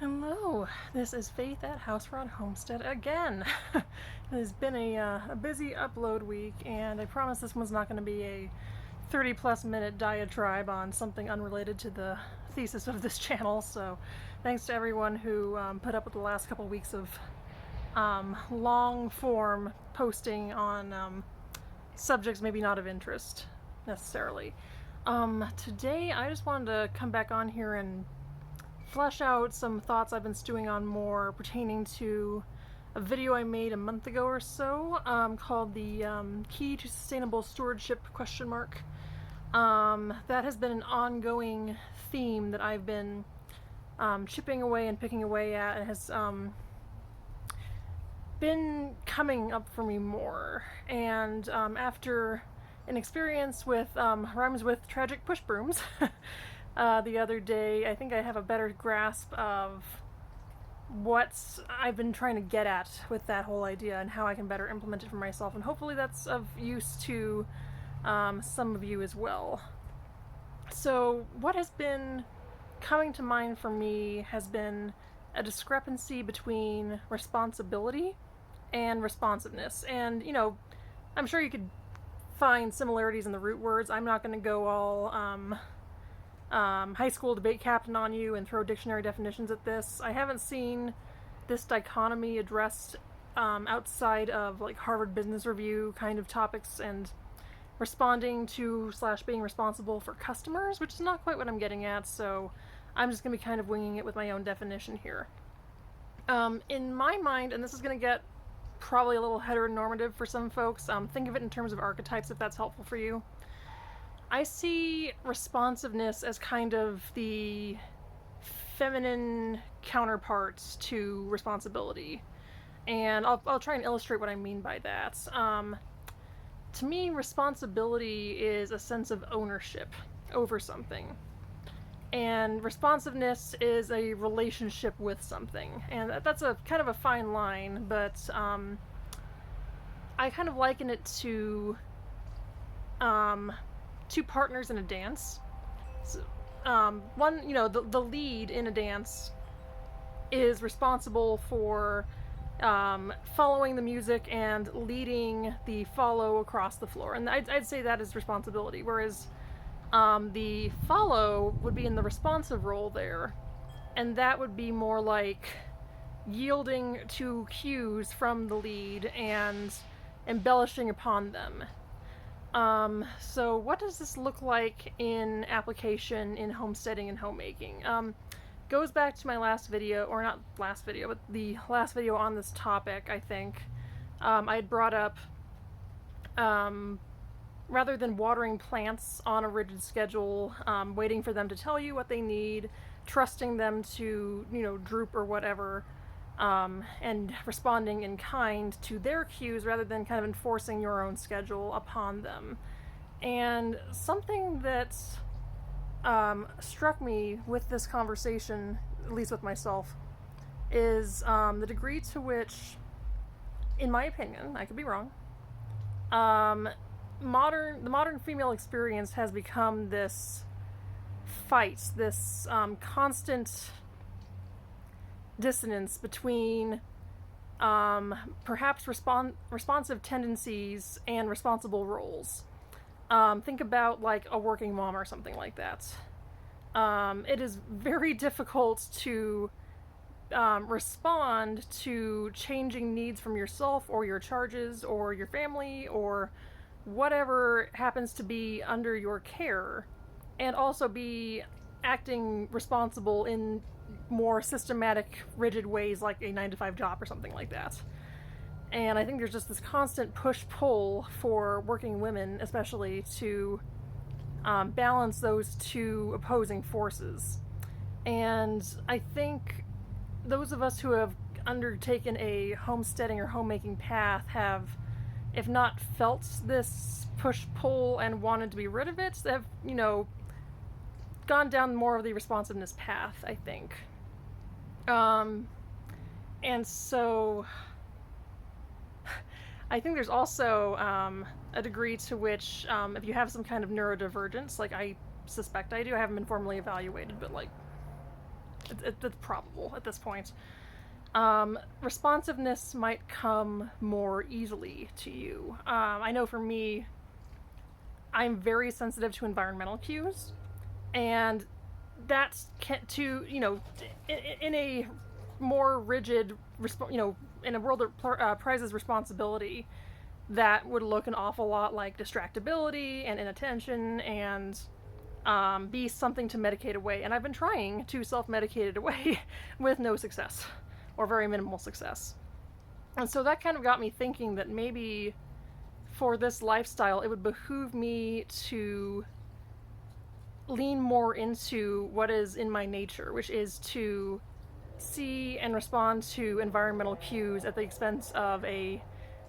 Hello, this is Faith at Houserod Homestead again. It has been a busy upload week, and I promise this one's not going to be a 30-plus minute diatribe on something unrelated to the thesis of this channel, so thanks to everyone who put up with the last couple weeks of long-form posting on subjects maybe not of interest, necessarily. Today I just wanted to come back on here and flesh out some thoughts I've been stewing on more pertaining to a video I made a month ago or so called the Key to Sustainable Stewardship ? That has been an ongoing theme that I've been chipping away and picking away at, and has been coming up for me more. And after an experience with rhymes with tragic push brooms the other day, I think I have a better grasp of what I've been trying to get at with that whole idea and how I can better implement it for myself, and hopefully that's of use to some of you as well. So what has been coming to mind for me has been a discrepancy between responsibility and responsiveness. And, you know, I'm sure you could find similarities in the root words. I'm not going to go all high school debate captain on you and throw dictionary definitions at this. I haven't seen this dichotomy addressed outside of like Harvard Business Review kind of topics and responding to / being responsible for customers, which is not quite what I'm getting at, so I'm just going to be kind of winging it with my own definition here. In my mind, and this is going to get probably a little heteronormative for some folks, think of it in terms of archetypes if that's helpful for you. I see responsiveness as kind of the feminine counterpart to responsibility, and I'll try and illustrate what I mean by that. To me, responsibility is a sense of ownership over something, and responsiveness is a relationship with something, and that's a kind of a fine line, but I kind of liken it to two partners in a dance. So, one, you know, the lead in a dance is responsible for following the music and leading the follow across the floor, and I'd say that is responsibility, whereas the follow would be in the responsive role there, and that would be more like yielding to cues from the lead and embellishing upon them. So what does this look like in application in homesteading and homemaking? Goes back to my last video, or not last video, but the last video on this topic, I think. I had brought up, rather than watering plants on a rigid schedule, waiting for them to tell you what they need, trusting them to, you know, droop or whatever, and responding in kind to their cues rather than kind of enforcing your own schedule upon them. And something that struck me with this conversation, at least with myself, is the degree to which, in my opinion, I could be wrong, the modern female experience has become this fight, this constant dissonance between perhaps responsive tendencies and responsible roles. Think about like a working mom or something like that. It is very difficult to respond to changing needs from yourself or your charges or your family or whatever happens to be under your care, and also be acting responsible in more systematic, rigid ways like a 9-to-5 job or something like that. And I think there's just this constant push-pull for working women, especially, to balance those two opposing forces. And I think those of us who have undertaken a homesteading or homemaking path have, if not felt this push-pull and wanted to be rid of it, have, you know, gone down more of the responsiveness path, I think. And so I think there's also a degree to which if you have some kind of neurodivergence, like I suspect I do, I haven't been formally evaluated, but like It's probable at this point. Responsiveness might come more easily to you. I know for me, I'm very sensitive to environmental cues, and that's to in a more rigid, in a world that prizes responsibility, that would look an awful lot like distractibility and inattention and be something to medicate away. And I've been trying to self-medicate it away with no success, or very minimal success. And so that kind of got me thinking that maybe for this lifestyle, it would behoove me to lean more into what is in my nature, which is to see and respond to environmental cues at the expense of a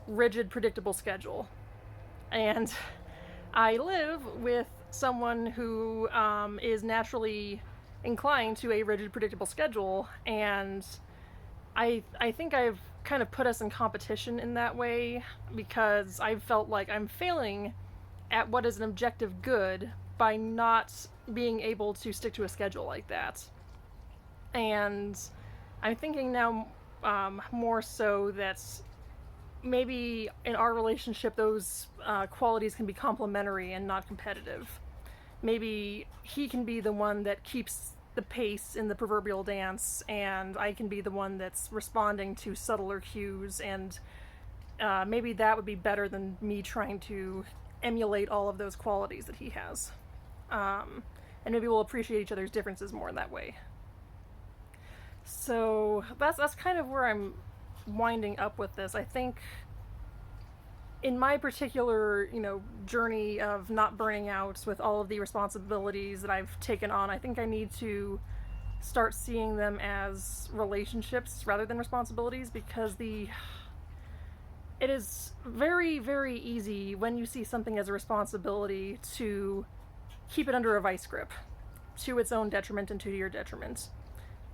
rigid, predictable schedule. And I live with someone who is naturally inclined to a rigid, predictable schedule, and I think I've kind of put us in competition in that way, because I've felt like I'm failing at what is an objective good by not being able to stick to a schedule like that. And I'm thinking now more so that maybe in our relationship those qualities can be complementary and not competitive. Maybe he can be the one that keeps the pace in the proverbial dance, and I can be the one that's responding to subtler cues, and maybe that would be better than me trying to emulate all of those qualities that he has. And maybe we'll appreciate each other's differences more in that way. So that's kind of where I'm winding up with this. I think in my particular, journey of not burning out with all of the responsibilities that I've taken on, I think I need to start seeing them as relationships rather than responsibilities, because it is very, very easy when you see something as a responsibility to keep it under a vice grip to its own detriment and to your detriment.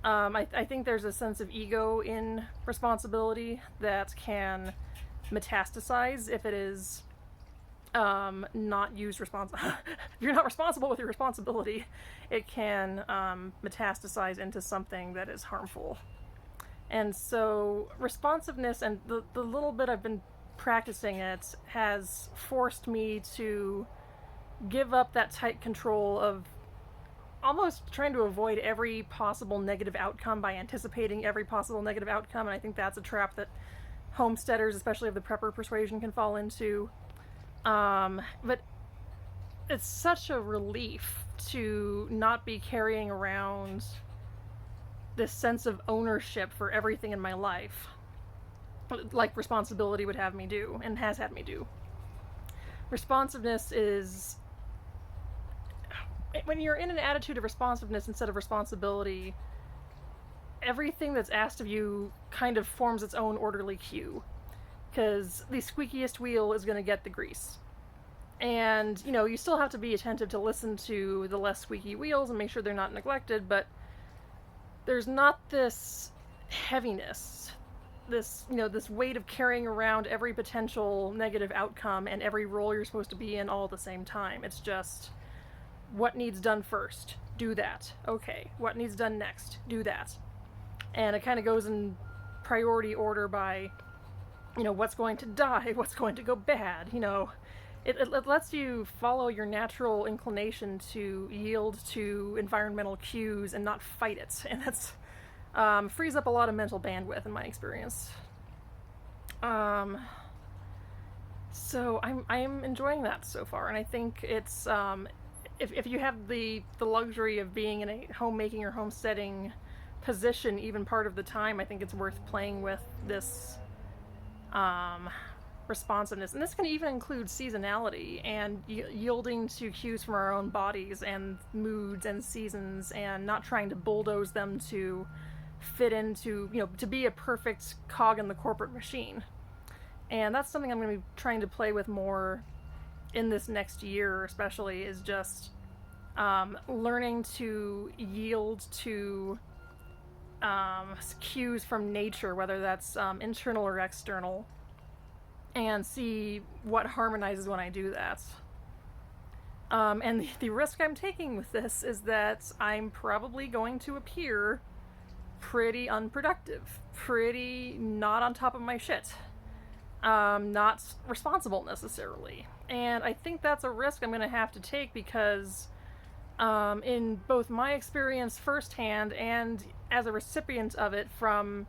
I think there's a sense of ego in responsibility that can metastasize if it is not used if you're not responsible with your responsibility, it can metastasize into something that is harmful. And so responsiveness, and the little bit I've been practicing it, has forced me to give up that tight control of almost trying to avoid every possible negative outcome by anticipating every possible negative outcome. And I think that's a trap that homesteaders, especially of the prepper persuasion, can fall into. But it's such a relief to not be carrying around this sense of ownership for everything in my life, like responsibility would have me do, and has had me do. Responsiveness is, when you're in an attitude of responsiveness instead of responsibility, everything that's asked of you kind of forms its own orderly cue, because the squeakiest wheel is going to get the grease. And, you still have to be attentive to listen to the less squeaky wheels and make sure they're not neglected, but there's not this heaviness, this weight of carrying around every potential negative outcome and every role you're supposed to be in all at the same time. It's just, what needs done first? Do that. Okay. What needs done next? Do that. And it kind of goes in priority order by, what's going to die, what's going to go bad. It lets you follow your natural inclination to yield to environmental cues and not fight it. And that's frees up a lot of mental bandwidth in my experience. So I'm enjoying that so far, and I think it's if you have the luxury of being in a homemaking or homesteading position even part of the time, I think it's worth playing with this responsiveness. And this can even include seasonality and yielding to cues from our own bodies and moods and seasons, and not trying to bulldoze them to fit into, to be a perfect cog in the corporate machine. And that's something I'm going to be trying to play with more in this next year, especially, is just learning to yield to cues from nature, whether that's internal or external, and see what harmonizes when I do that. And the risk I'm taking with this is that I'm probably going to appear pretty unproductive, pretty not on top of my shit, not responsible necessarily. And I think that's a risk I'm going to have to take because, in both my experience firsthand and as a recipient of it from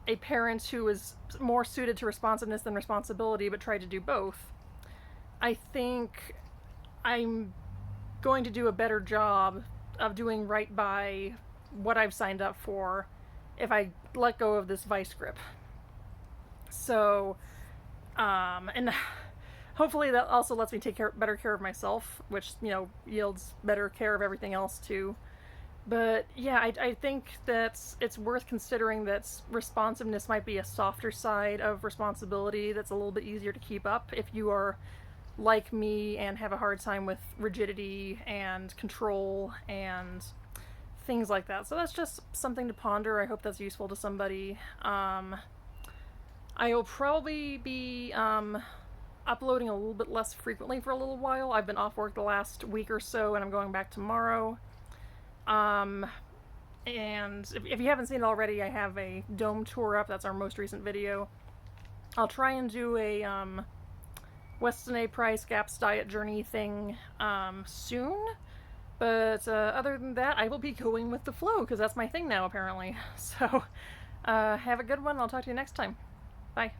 a parent who is more suited to responsiveness than responsibility but tried to do both, I think I'm going to do a better job of doing right by what I've signed up for if I let go of this vice grip. So, and hopefully that also lets me take better care of myself, which, yields better care of everything else too. But yeah, I think that it's worth considering that responsiveness might be a softer side of responsibility that's a little bit easier to keep up if you are like me and have a hard time with rigidity and control and things like that. So that's just something to ponder. I hope that's useful to somebody. I will probably be uploading a little bit less frequently for a little while. I've been off work the last week or so, and I'm going back tomorrow. And if you haven't seen it already, I have a dome tour up. That's our most recent video. I'll try and do a Weston A. Price Gap's diet journey thing soon. But other than that, I will be going with the flow because that's my thing now, apparently. So have a good one. I'll talk to you next time. Bye.